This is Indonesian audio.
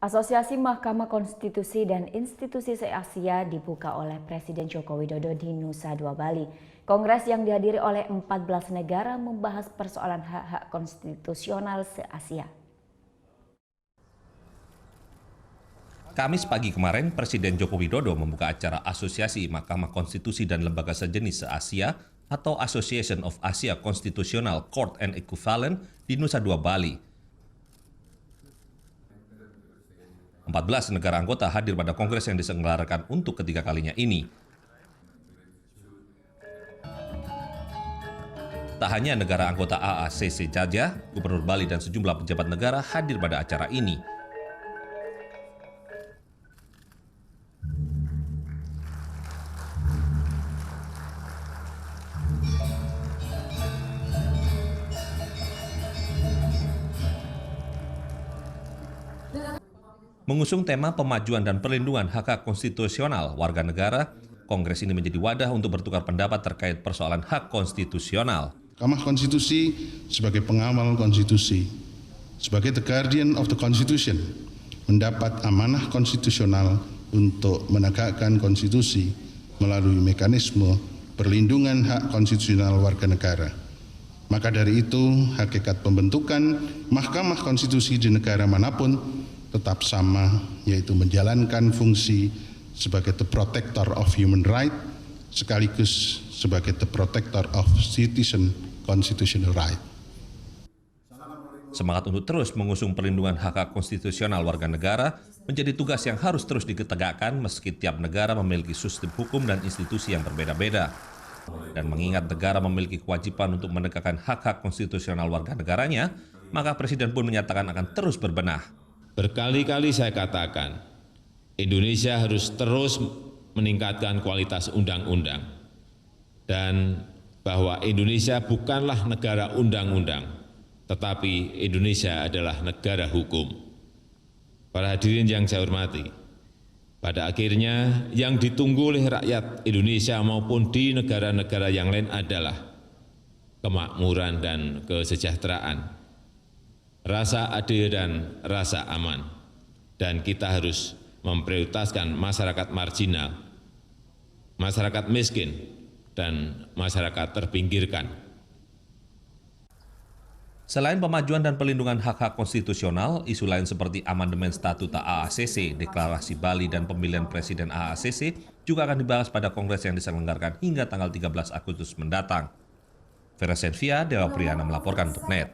Asosiasi Mahkamah Konstitusi dan Institusi se-Asia dibuka oleh Presiden Joko Widodo di Nusa Dua Bali. Kongres yang dihadiri oleh 14 negara membahas persoalan hak-hak konstitusional se-Asia. Kamis pagi kemarin, Presiden Joko Widodo membuka acara Asosiasi Mahkamah Konstitusi dan Lembaga Sejenis se-Asia atau Association of Asia Constitutional Court and Equivalent di Nusa Dua Bali. 14 negara anggota hadir pada kongres yang diselenggarakan untuk ketiga kalinya ini. Tak hanya negara anggota AACC saja, Gubernur Bali dan sejumlah pejabat negara hadir pada acara ini. Mengusung tema pemajuan dan perlindungan hak-hak konstitusional warga negara, Kongres ini menjadi wadah untuk bertukar pendapat terkait persoalan hak konstitusional. Mahkamah Konstitusi sebagai pengawal konstitusi, sebagai the guardian of the constitution, mendapat amanah konstitusional untuk menegakkan konstitusi melalui mekanisme perlindungan hak konstitusional warga negara. Maka dari itu, hakikat pembentukan Mahkamah Konstitusi di negara manapun tetap sama, yaitu menjalankan fungsi sebagai the protector of human right sekaligus sebagai the protector of citizen constitutional right. Semangat untuk terus mengusung perlindungan hak-hak konstitusional warga negara menjadi tugas yang harus terus ditegakkan meski tiap negara memiliki sistem hukum dan institusi yang berbeda-beda. Dan mengingat negara memiliki kewajiban untuk menegakkan hak-hak konstitusional warga negaranya, maka Presiden pun menyatakan akan terus berbenah. Berkali-kali saya katakan, Indonesia harus terus meningkatkan kualitas undang-undang dan bahwa Indonesia bukanlah negara undang-undang, tetapi Indonesia adalah negara hukum. Para hadirin yang saya hormati, pada akhirnya yang ditunggu oleh rakyat Indonesia maupun di negara-negara yang lain adalah kemakmuran dan kesejahteraan, rasa adil dan rasa aman, dan kita harus memprioritaskan masyarakat marginal, masyarakat miskin, dan masyarakat terpinggirkan. Selain pemajuan dan perlindungan hak-hak konstitusional, isu lain seperti amandemen Statuta AACC, Deklarasi Bali, dan pemilihan Presiden AACC juga akan dibahas pada kongres yang diselenggarakan hingga tanggal 13 Agustus mendatang. Vera Senvia, Dewa Priyana melaporkan untuk NET.